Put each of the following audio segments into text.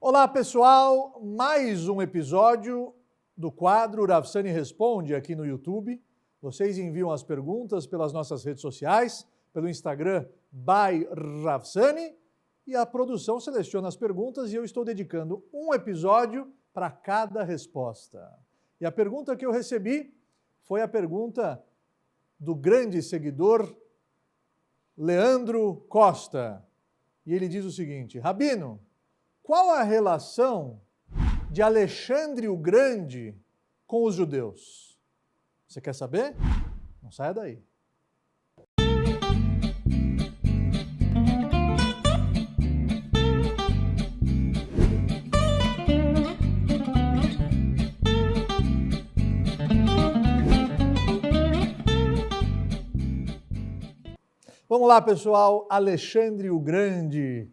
Olá pessoal, mais um episódio do quadro Rav Sani Responde aqui no YouTube. Vocês enviam as perguntas pelas nossas redes sociais, pelo Instagram by Rav Sani, e a produção seleciona as perguntas e eu estou dedicando um episódio para cada resposta. E a pergunta que eu recebi foi a pergunta do grande seguidor Leandro Costa. E ele diz o seguinte: Rabino, qual a relação de Alexandre o Grande com os judeus? Você quer saber? Não saia daí. Vamos lá, pessoal. Alexandre o Grande,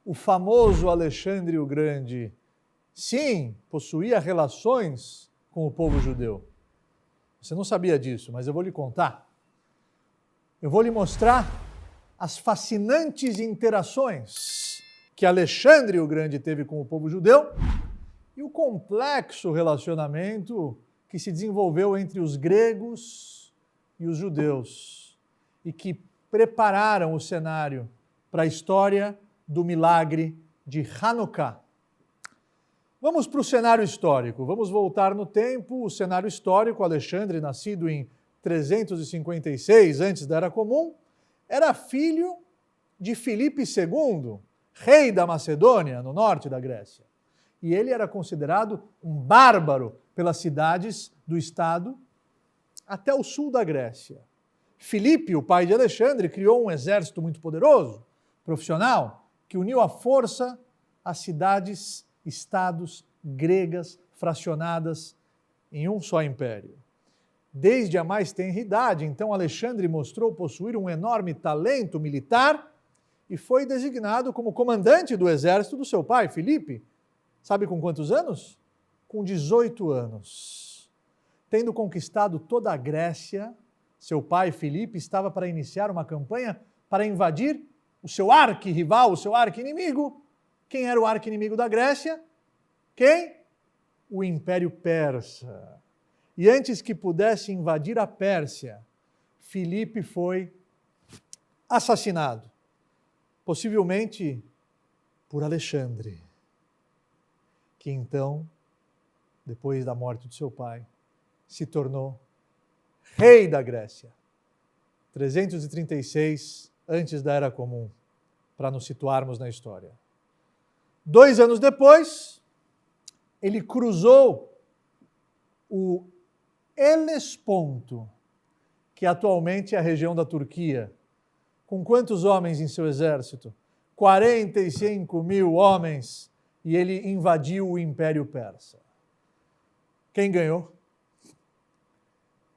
o famoso Alexandre o Grande, sim, possuía relações com o povo judeu. Você não sabia disso, mas eu vou lhe contar. Eu vou lhe mostrar as fascinantes interações que Alexandre o Grande teve com o povo judeu e o complexo relacionamento que se desenvolveu entre os gregos e os judeus e que prepararam o cenário para a história do milagre de Hanukkah. Vamos para o cenário histórico, vamos voltar no tempo. O cenário histórico: Alexandre, nascido em 356 antes da Era Comum, era filho de Filipe II, rei da Macedônia, no norte da Grécia. E ele era considerado um bárbaro pelas cidades do estado até o sul da Grécia. Filipe, o pai de Alexandre, criou um exército muito poderoso, profissional, que uniu à força as cidades, estados gregas fracionadas em um só império. Desde a mais tenra idade, então, Alexandre mostrou possuir um enorme talento militar e foi designado como comandante do exército do seu pai, Filipe. Sabe com quantos anos? Com 18 anos. Tendo conquistado toda a Grécia, seu pai, Filipe, estava para iniciar uma campanha para invadir o seu arquirrival, o seu arqui-inimigo. Quem era o arqui-inimigo da Grécia? Quem? O Império Persa. E antes que pudesse invadir a Pérsia, Filipe foi assassinado, possivelmente por Alexandre, que então, depois da morte de seu pai, se tornou rei da Grécia. 336 antes da Era Comum, para nos situarmos na história. 2 anos depois, ele cruzou o Helesponto, que atualmente é a região da Turquia. Com quantos homens em seu exército? 45.000 homens, e ele invadiu o Império Persa. Quem ganhou?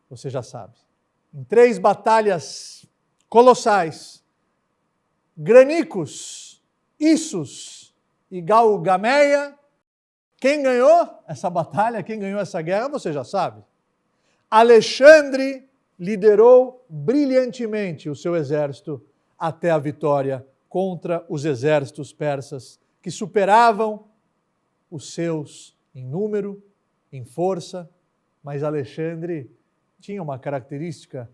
Você já sabe. Em 3 batalhas colossais, Granicus, Issus e Galgameia. Quem ganhou essa batalha, quem ganhou essa guerra, você já sabe. Alexandre liderou brilhantemente o seu exército até a vitória contra os exércitos persas, que superavam os seus em número, em força, mas Alexandre tinha uma característica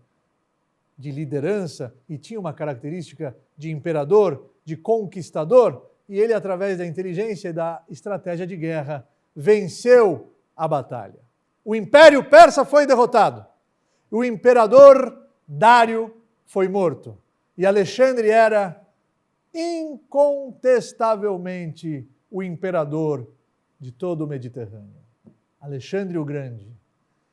de liderança e tinha uma característica de imperador, de conquistador, e ele, através da inteligência e da estratégia de guerra, venceu a batalha. O Império Persa foi derrotado, o imperador Dário foi morto, e Alexandre era incontestavelmente o imperador de todo o Mediterrâneo. Alexandre o Grande.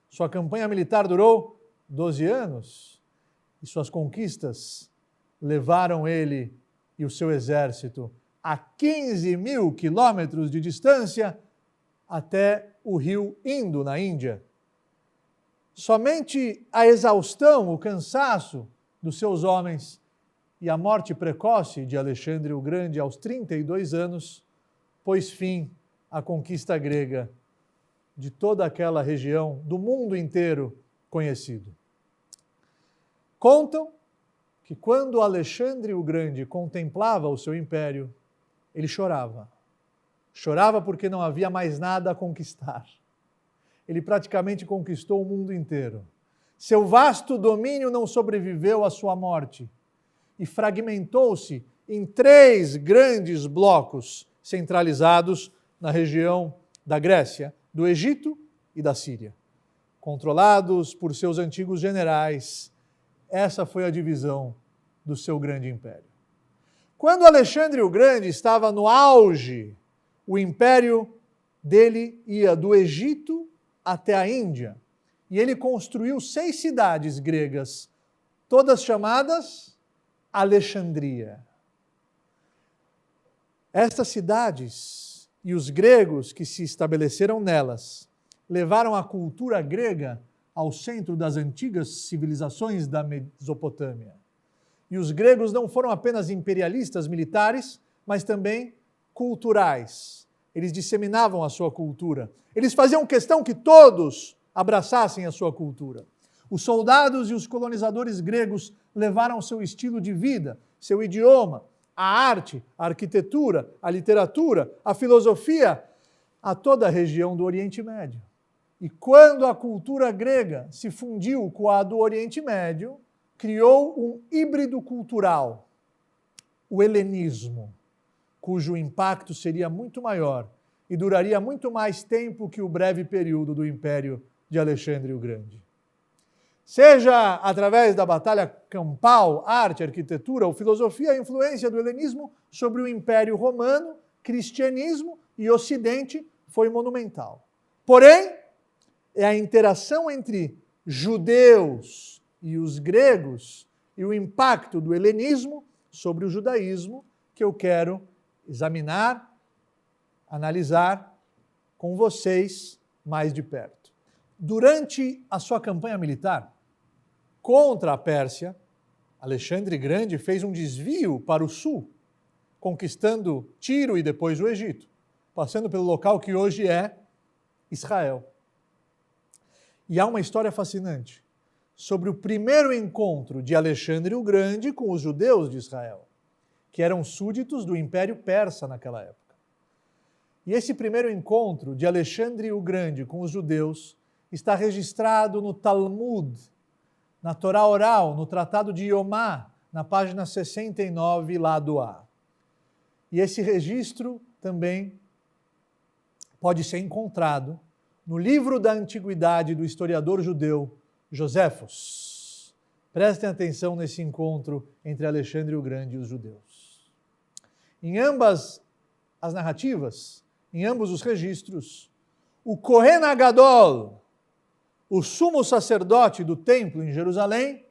Sua campanha militar durou 12 anos e suas conquistas levaram ele e o seu exército a 15.000 quilômetros de distância até o rio Indo, na Índia. Somente a exaustão, o cansaço dos seus homens e a morte precoce de Alexandre o Grande aos 32 anos pôs fim à conquista grega de toda aquela região do mundo inteiro conhecido. Contam que quando Alexandre o Grande contemplava o seu império, ele chorava. Chorava porque não havia mais nada a conquistar. Ele praticamente conquistou o mundo inteiro. Seu vasto domínio não sobreviveu à sua morte e fragmentou-se em 3 grandes blocos centralizados na região da Grécia, do Egito e da Síria. Controlados por seus antigos generais, essa foi a divisão do seu grande império. Quando Alexandre o Grande estava no auge, o império dele ia do Egito até a Índia, e ele construiu 6 cidades gregas, todas chamadas Alexandria. Estas cidades e os gregos que se estabeleceram nelas levaram a cultura grega ao centro das antigas civilizações da Mesopotâmia. E os gregos não foram apenas imperialistas militares, mas também culturais. Eles disseminavam a sua cultura. Eles faziam questão que todos abraçassem a sua cultura. Os soldados e os colonizadores gregos levaram seu estilo de vida, seu idioma, a arte, a arquitetura, a literatura, a filosofia a toda a região do Oriente Médio. E quando a cultura grega se fundiu com a do Oriente Médio, criou um híbrido cultural, o helenismo, cujo impacto seria muito maior e duraria muito mais tempo que o breve período do Império de Alexandre o Grande. Seja através da batalha campal, arte, arquitetura ou filosofia, a influência do helenismo sobre o Império Romano, cristianismo e Ocidente foi monumental. Porém, é a interação entre judeus e os gregos e o impacto do helenismo sobre o judaísmo que eu quero examinar, analisar com vocês mais de perto. Durante a sua campanha militar contra a Pérsia, Alexandre Grande fez um desvio para o sul, conquistando Tiro e depois o Egito, passando pelo local que hoje é Israel. E há uma história fascinante sobre o primeiro encontro de Alexandre o Grande com os judeus de Israel, que eram súditos do Império Persa naquela época. E esse primeiro encontro de Alexandre o Grande com os judeus está registrado no Talmud, na Torá oral, no Tratado de Yomá, na página 69, lado A. E esse registro também pode ser encontrado no livro da Antiguidade do historiador judeu Joséfos. Prestem atenção nesse encontro entre Alexandre o Grande e os judeus. Em ambas as narrativas, em ambos os registros, o Kohen Agadol, o sumo sacerdote do templo em Jerusalém,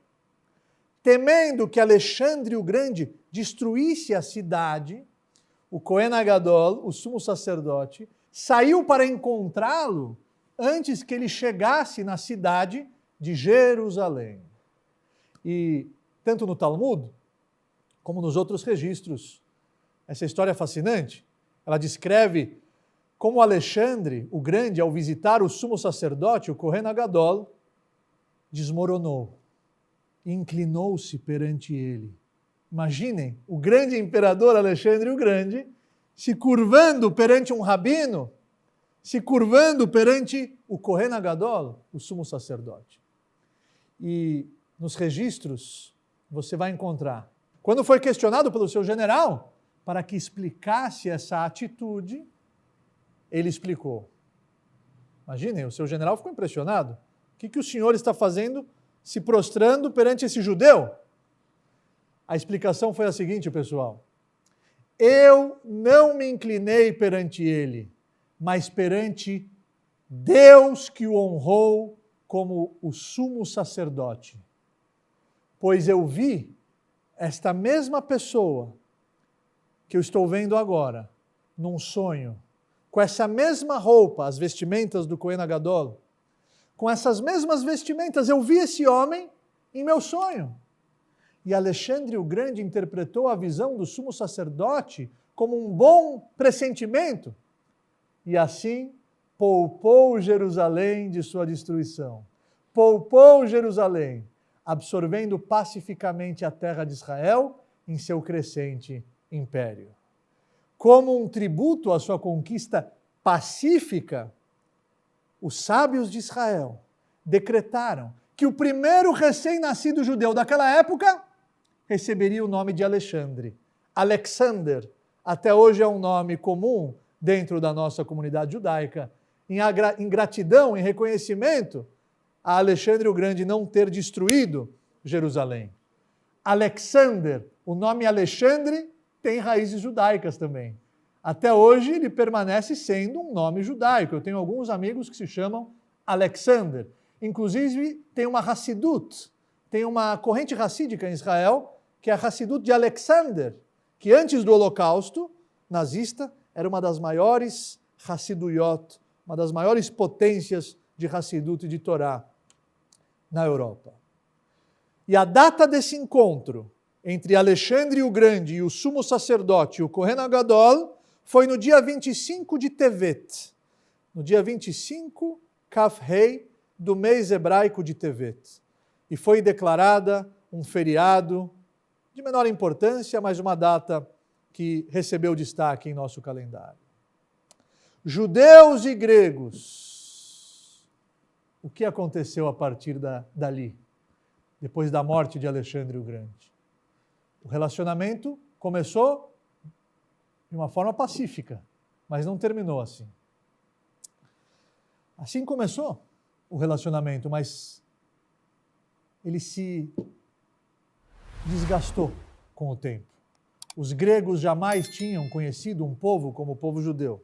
temendo que Alexandre o Grande destruísse a cidade, o Kohen Agadol, o sumo sacerdote, saiu para encontrá-lo antes que ele chegasse na cidade de Jerusalém. E tanto no Talmud, como nos outros registros, essa história é fascinante. Ela descreve como Alexandre o Grande, ao visitar o sumo sacerdote, o Kohen Agadol, desmoronou e inclinou-se perante ele. Imaginem o grande imperador Alexandre o Grande se curvando perante um rabino, se curvando perante o Kohen Agadol, o sumo sacerdote. E nos registros você vai encontrar, quando foi questionado pelo seu general para que explicasse essa atitude, ele explicou. Imaginem, o seu general ficou impressionado. O que o senhor está fazendo se prostrando perante esse judeu? A explicação foi a seguinte, pessoal. Eu não me inclinei perante ele, mas perante Deus que o honrou como o sumo sacerdote. Pois eu vi esta mesma pessoa que eu estou vendo agora, num sonho, com essa mesma roupa, as vestimentas do Kohen Agadol, com essas mesmas vestimentas, eu vi esse homem em meu sonho. E Alexandre o Grande interpretou a visão do sumo sacerdote como um bom pressentimento, e assim poupou Jerusalém de sua destruição. Poupou Jerusalém, absorvendo pacificamente a terra de Israel em seu crescente império. como um tributo à sua conquista pacífica, os sábios de Israel decretaram que o primeiro recém-nascido judeu daquela época receberia o nome de Alexandre. Alexander, até hoje é um nome comum dentro da nossa comunidade judaica, em gratidão, em reconhecimento a Alexandre o Grande não ter destruído Jerusalém. Alexander, o nome Alexandre, tem raízes judaicas também. Até hoje ele permanece sendo um nome judaico. Eu tenho alguns amigos que se chamam Alexander. Inclusive tem uma Hassidut, tem uma corrente racídica em Israel, que é a Hassidut de Alexander, que antes do Holocausto nazista era uma das maiores Hassiduyot, uma das maiores potências de Hassidut e de Torá na Europa. E a data desse encontro entre Alexandre o Grande e o sumo sacerdote, o Kohen Agadol, foi no dia 25 de Tevet, no dia 25, Kaf Hei, do mês hebraico de Tevet. E foi declarada um feriado de menor importância, mas uma data que recebeu destaque em nosso calendário. Judeus e gregos. O que aconteceu a partir dali, depois da morte de Alexandre o Grande? O relacionamento começou de uma forma pacífica, mas não terminou assim. Assim começou o relacionamento, mas ele se desgastou com o tempo. Os gregos jamais tinham conhecido um povo como o povo judeu.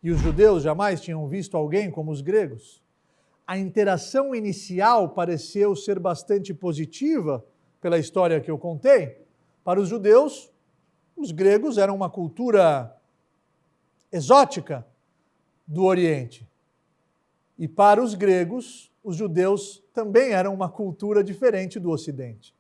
E os judeus jamais tinham visto alguém como os gregos. A interação inicial pareceu ser bastante positiva, pela história que eu contei. Para os judeus, os gregos eram uma cultura exótica do Oriente. E para os gregos, os judeus também eram uma cultura diferente do Ocidente.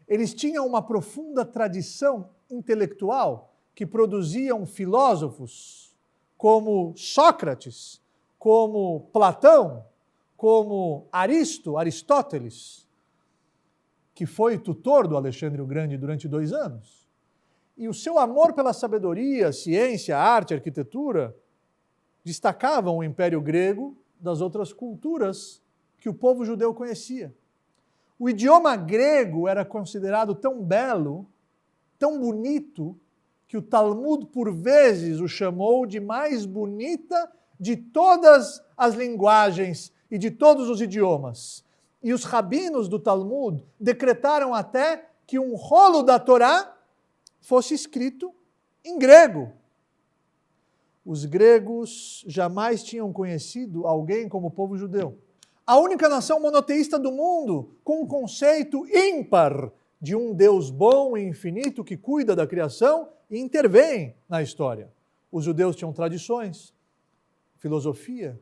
Eles tinham uma profunda tradição intelectual que produziam filósofos como Sócrates, como Platão, como Aristóteles, que foi tutor do Alexandre o Grande durante 2 anos. E o seu amor pela sabedoria, ciência, arte, arquitetura, destacavam o Império Grego das outras culturas que o povo judeu conhecia. O idioma grego era considerado tão belo, tão bonito, que o Talmud, por vezes, o chamou de mais bonita de todas as linguagens e de todos os idiomas. E os rabinos do Talmud decretaram até que um rolo da Torá fosse escrito em grego. Os gregos jamais tinham conhecido alguém como o povo judeu. A única nação monoteísta do mundo com um conceito ímpar de um Deus bom e infinito que cuida da criação e intervém na história. Os judeus tinham tradições, filosofia.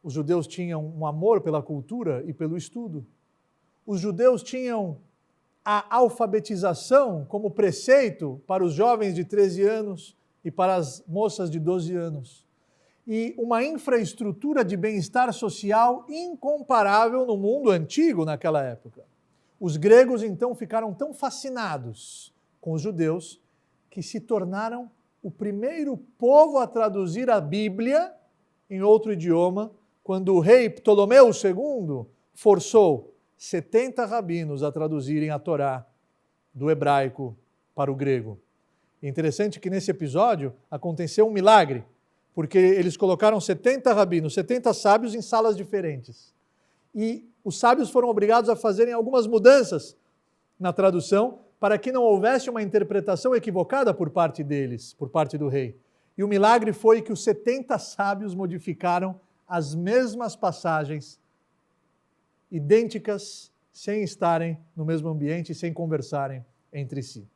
Os judeus tinham um amor pela cultura e pelo estudo. Os judeus tinham a alfabetização como preceito para os jovens de 13 anos e para as moças de 12 anos. E uma infraestrutura de bem-estar social incomparável no mundo antigo naquela época. Os gregos, então, ficaram tão fascinados com os judeus que se tornaram o primeiro povo a traduzir a Bíblia em outro idioma, quando o rei Ptolomeu II forçou 70 rabinos a traduzirem a Torá do hebraico para o grego. É interessante que nesse episódio aconteceu um milagre, porque eles colocaram 70 rabinos, 70 sábios em salas diferentes. E os sábios foram obrigados a fazerem algumas mudanças na tradução para que não houvesse uma interpretação equivocada por parte deles, por parte do rei. E o milagre foi que os 70 sábios modificaram as mesmas passagens, idênticas, sem estarem no mesmo ambiente e sem conversarem entre si.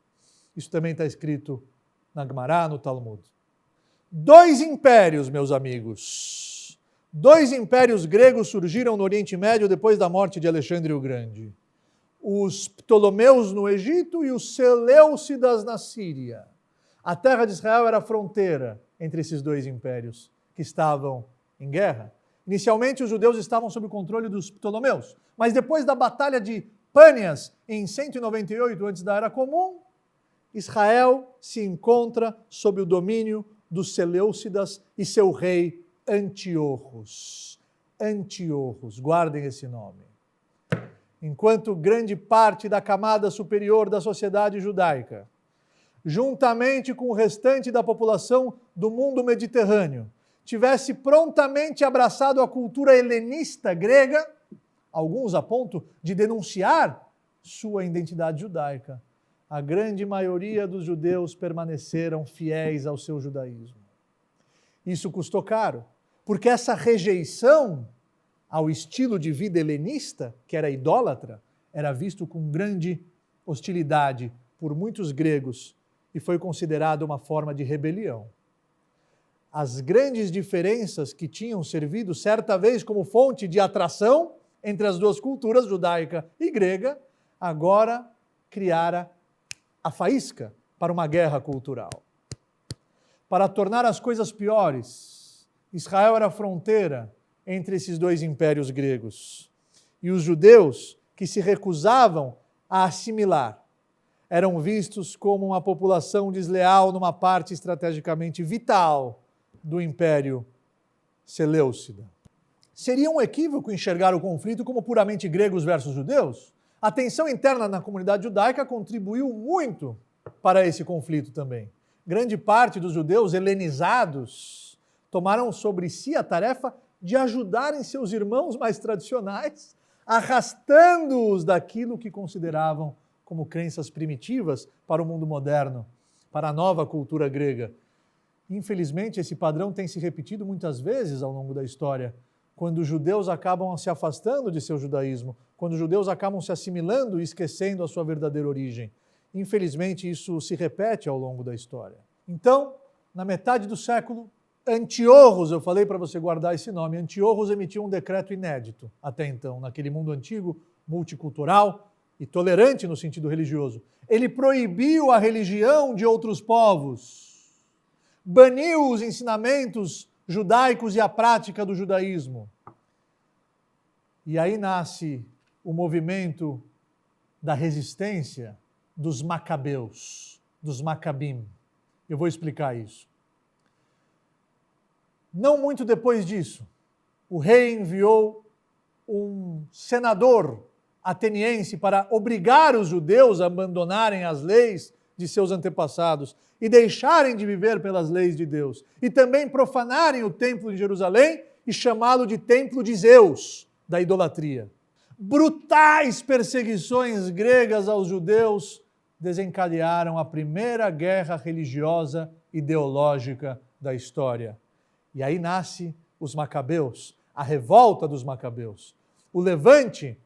Isso também está escrito na Gemara, no Talmud. 2 impérios, meus amigos. 2 impérios gregos surgiram no Oriente Médio depois da morte de Alexandre o Grande. Os Ptolomeus no Egito e os Seleucidas na Síria. A terra de Israel era a fronteira entre esses 2 impérios que estavam em guerra. Inicialmente, os judeus estavam sob o controle dos Ptolomeus, mas depois da batalha de Pânias, em 198 antes da Era Comum, Israel se encontra sob o domínio dos Seleucidas e seu rei Antíochos. Antíochos, guardem esse nome. Enquanto grande parte da camada superior da sociedade judaica, juntamente com o restante da população do mundo mediterrâneo, tivesse prontamente abraçado a cultura helenista grega, alguns a ponto de denunciar sua identidade judaica, a grande maioria dos judeus permaneceram fiéis ao seu judaísmo. Isso custou caro, porque essa rejeição ao estilo de vida helenista, que era idólatra, era visto com grande hostilidade por muitos gregos e foi considerado uma forma de rebelião. As grandes diferenças que tinham servido certa vez como fonte de atração entre as duas culturas, judaica e grega, agora criara a faísca para uma guerra cultural. Para tornar as coisas piores, Israel era a fronteira entre esses dois impérios gregos. E os judeus que se recusavam a assimilar eram vistos como uma população desleal numa parte estrategicamente vital do Império Seleucida. Seria um equívoco enxergar o conflito como puramente gregos versus judeus? A tensão interna na comunidade judaica contribuiu muito para esse conflito também. Grande parte dos judeus helenizados tomaram sobre si a tarefa de ajudarem seus irmãos mais tradicionais, arrastando-os daquilo que consideravam como crenças primitivas para o mundo moderno, para a nova cultura grega. Infelizmente, esse padrão tem se repetido muitas vezes ao longo da história, quando os judeus acabam se afastando de seu judaísmo, quando os judeus acabam se assimilando e esquecendo a sua verdadeira origem. Infelizmente, isso se repete ao longo da história. Então, na metade do século, Antíochos, eu falei para você guardar esse nome, Antíochos emitiu um decreto inédito até então, naquele mundo antigo, multicultural e tolerante no sentido religioso. Ele proibiu a religião de outros povos, baniu os ensinamentos judaicos e a prática do judaísmo. E aí nasce o movimento da resistência dos macabeus, dos macabim. Eu vou explicar isso. Não muito depois disso, o rei enviou um senador ateniense para obrigar os judeus a abandonarem as leis de seus antepassados e deixarem de viver pelas leis de Deus, e também profanarem o templo de Jerusalém e chamá-lo de templo de Zeus, da idolatria. Brutais perseguições gregas aos judeus desencadearam a primeira guerra religiosa ideológica da história. E aí nasce os macabeus, a revolta dos macabeus. O levante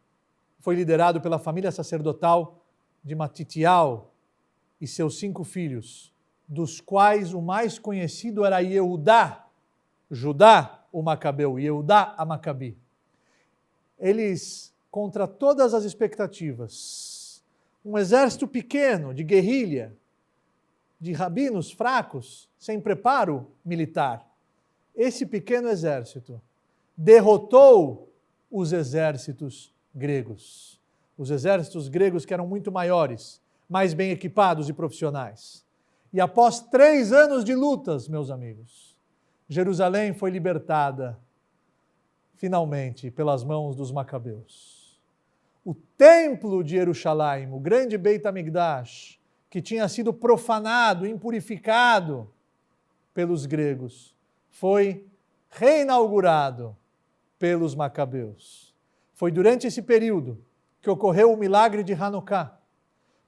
foi liderado pela família sacerdotal de Matitial e seus 5 filhos, dos quais o mais conhecido era Yehudá, Judá, o macabeu, Yehudá, a Macabi. Eles, contra todas as expectativas, um exército pequeno de guerrilha, de rabinos fracos, sem preparo militar, esse pequeno exército derrotou os exércitos gregos. Os exércitos gregos que eram muito maiores, mais bem equipados e profissionais. E após 3 anos de lutas, meus amigos, Jerusalém foi libertada, finalmente, pelas mãos dos macabeus. O templo de Jerusalém, o grande Beit HaMikdash, que tinha sido profanado, impurificado pelos gregos, foi reinaugurado pelos macabeus. Foi durante esse período que ocorreu o milagre de Hanukkah,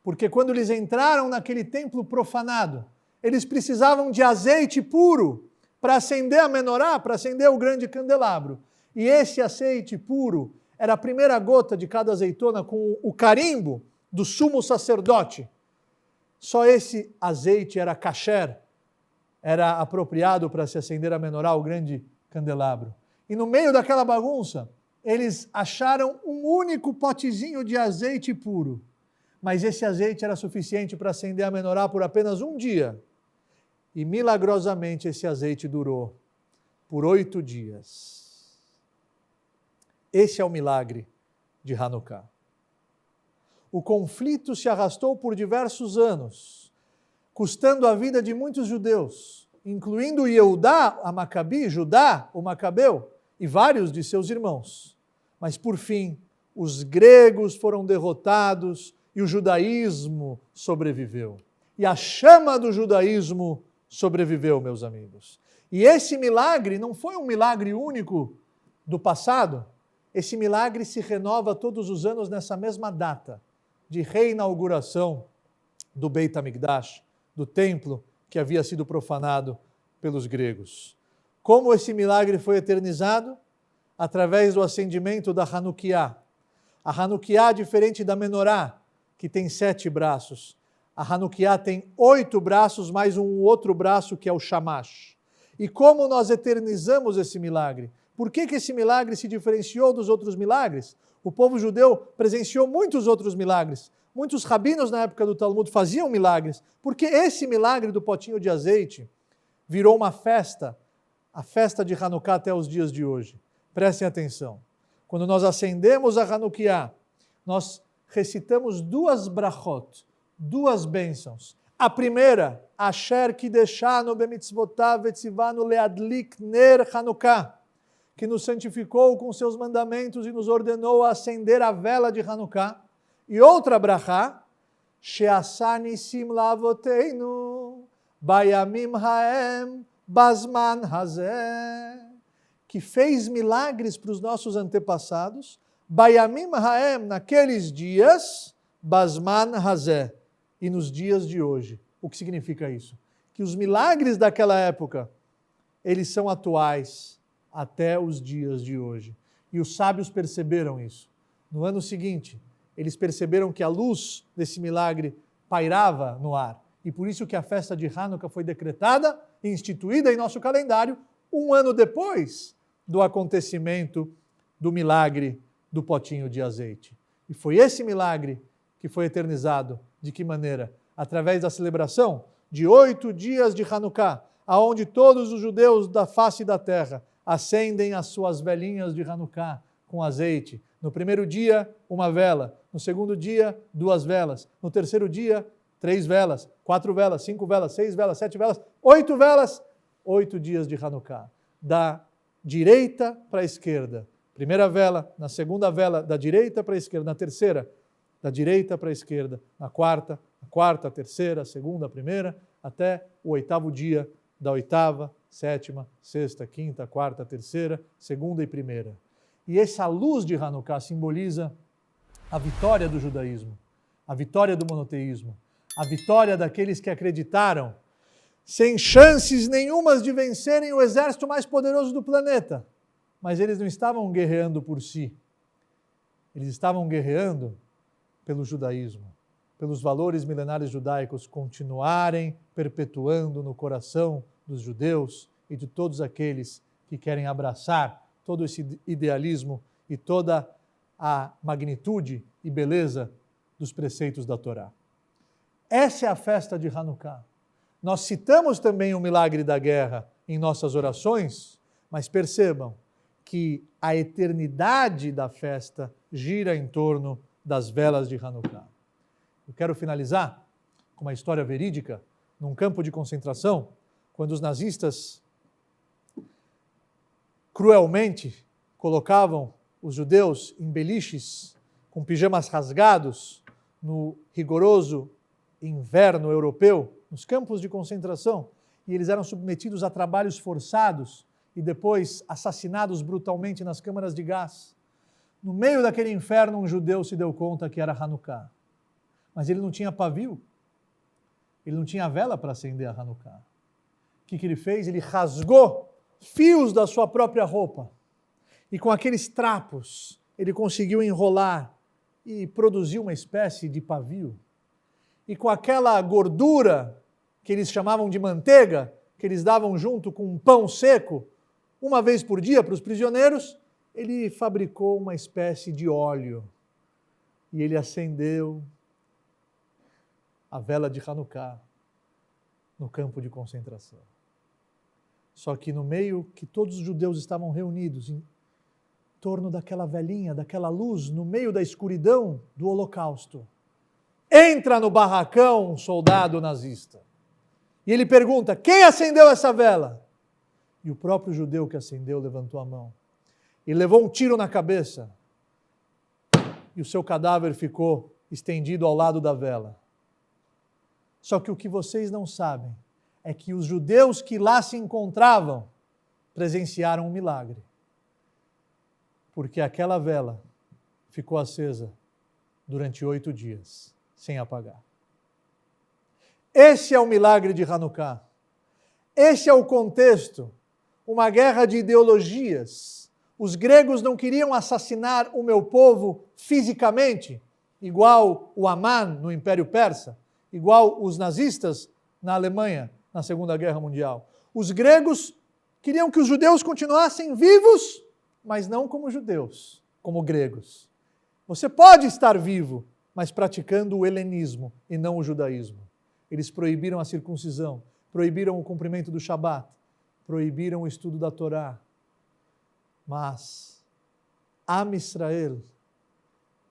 porque quando eles entraram naquele templo profanado, eles precisavam de azeite puro para acender a menorá, para acender o grande candelabro. E esse azeite puro era a primeira gota de cada azeitona com o carimbo do sumo sacerdote. Só esse azeite era kasher, era apropriado para se acender a menorá, o grande candelabro. E no meio daquela bagunça, eles acharam um único potezinho de azeite puro. Mas esse azeite era suficiente para acender a menorá por apenas 1 dia. E milagrosamente esse azeite durou por 8 dias. Esse é o milagre de Hanukkah. O conflito se arrastou por diversos anos, custando a vida de muitos judeus, incluindo Yehudá, a Macabi, Judá, o Macabeu, e vários de seus irmãos. Mas, por fim, os gregos foram derrotados e o judaísmo sobreviveu. E a chama do judaísmo sobreviveu, meus amigos. E esse milagre não foi um milagre único do passado. Esse milagre se renova todos os anos nessa mesma data de reinauguração do Beit HaMikdash, do templo que havia sido profanado pelos gregos. Como esse milagre foi eternizado? Através do acendimento da Hanukkah. A Hanukkah, diferente da Menorá, que tem 7 braços. A Hanukkah tem 8 braços, mais um outro braço que é o Shamash. E como nós eternizamos esse milagre? Por que esse milagre se diferenciou dos outros milagres? O povo judeu presenciou muitos outros milagres. Muitos rabinos na época do Talmud faziam milagres, porque esse milagre do potinho de azeite virou uma festa, a festa de Hanukkah até os dias de hoje. Prestem atenção. Quando nós acendemos a Hanukkah, nós recitamos 2 brachot, 2 bênçãos. A primeira, Asher Kideshanu bemitzvotav etzivanu leadlik ner Hanukkah, que nos santificou com seus mandamentos e nos ordenou a acender a vela de Hanukkah. E outra brachá, She'asa nisim lavoteinu bayamim haem bazman hazeh, que fez milagres para os nossos antepassados, bayamim haem, naqueles dias, bazman hazeh, e nos dias de hoje. O que significa isso? Que os milagres daquela época, eles são atuais até os dias de hoje. E os sábios perceberam isso. No ano seguinte, eles perceberam que a luz desse milagre pairava no ar. E por isso que a festa de Hanukkah foi decretada e instituída em nosso calendário um ano depois do acontecimento do milagre do potinho de azeite. E foi esse milagre que foi eternizado. De que maneira? Através da celebração de 8 dias de Hanukkah, aonde todos os judeus da face da terra acendem as suas velinhas de Hanukkah com azeite. No primeiro dia, 1 vela. No segundo dia, 2 velas. No terceiro dia, 3 velas, 4 velas, 5 velas, 6 velas, 7 velas, 8 velas. 8 dias de Hanukkah. Da direita para a esquerda. Primeira vela, na segunda vela, da direita para a esquerda. Na terceira, da direita para a esquerda. Na quarta, a terceira, a segunda, a primeira, até o 8º dia da 8ª, 7ª, 6ª, 5ª, 4ª, terceira, segunda e primeira. E essa luz de Hanukkah simboliza a vitória do judaísmo, a vitória do monoteísmo, a vitória daqueles que acreditaram, sem chances nenhumas de vencerem o exército mais poderoso do planeta. Mas eles não estavam guerreando por si, eles estavam guerreando pelo judaísmo, pelos valores milenares judaicos continuarem perpetuando no coração dos judeus e de todos aqueles que querem abraçar todo esse idealismo e toda a magnitude e beleza dos preceitos da Torá. Essa é a festa de Hanukkah. Nós citamos também o milagre da guerra em nossas orações, mas percebam que a eternidade da festa gira em torno das velas de Hanukkah. Eu quero finalizar com uma história verídica, num campo de concentração, quando os nazistas cruelmente colocavam os judeus em beliches, com pijamas rasgados, no rigoroso inverno europeu, nos campos de concentração, e eles eram submetidos a trabalhos forçados e depois assassinados brutalmente nas câmaras de gás. No meio daquele inferno, um judeu se deu conta que era Hanukkah. Mas ele não tinha pavio, ele não tinha vela para acender a Hanukkah. O que ele fez? Ele rasgou fios da sua própria roupa e com aqueles trapos ele conseguiu enrolar e produzir uma espécie de pavio. E com aquela gordura que eles chamavam de manteiga, que eles davam junto com um pão seco, uma vez por dia para os prisioneiros, ele fabricou uma espécie de óleo e ele acendeu a vela de Hanukkah no campo de concentração. Só que no meio que todos os judeus estavam reunidos em torno daquela velinha, daquela luz, no meio da escuridão do Holocausto, entra no barracão um soldado nazista. E ele pergunta, quem acendeu essa vela? E o próprio judeu que acendeu levantou a mão. E levou um tiro na cabeça. E o seu cadáver ficou estendido ao lado da vela. Só que o que vocês não sabem é que os judeus que lá se encontravam presenciaram um milagre. Porque aquela vela ficou acesa durante 8 dias, sem apagar. Esse é o milagre de Hanukkah. Esse é o contexto, uma guerra de ideologias. Os gregos não queriam assassinar o meu povo fisicamente, igual o Amán no Império Persa, igual os nazistas na Alemanha na Segunda Guerra Mundial. Os gregos queriam que os judeus continuassem vivos, mas não como judeus, como gregos. Você pode estar vivo, mas praticando o helenismo e não o judaísmo. Eles proibiram a circuncisão, proibiram o cumprimento do Shabat, proibiram o estudo da Torá. Mas Am Israel,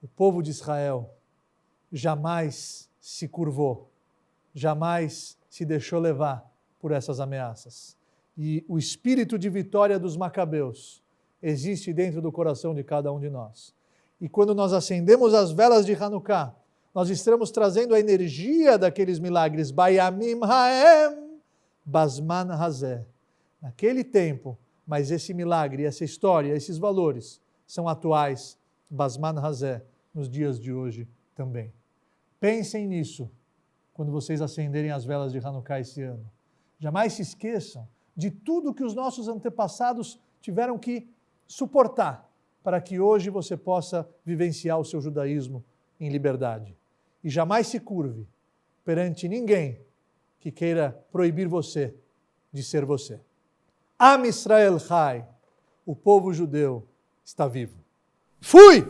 o povo de Israel, jamais se curvou, jamais se deixou levar por essas ameaças. E o espírito de vitória dos macabeus existe dentro do coração de cada um de nós. E quando nós acendemos as velas de Hanukkah, nós estamos trazendo a energia daqueles milagres. Bayamim haem basman hazeh. Naquele tempo, mas esse milagre, essa história, esses valores são atuais, basman hazeh, nos dias de hoje também. Pensem nisso quando vocês acenderem as velas de Hanukkah esse ano. Jamais se esqueçam de tudo que os nossos antepassados tiveram que suportar para que hoje você possa vivenciar o seu judaísmo em liberdade. E jamais se curve perante ninguém que queira proibir você de ser você. Am Israel Chai, o povo judeu está vivo. Fui!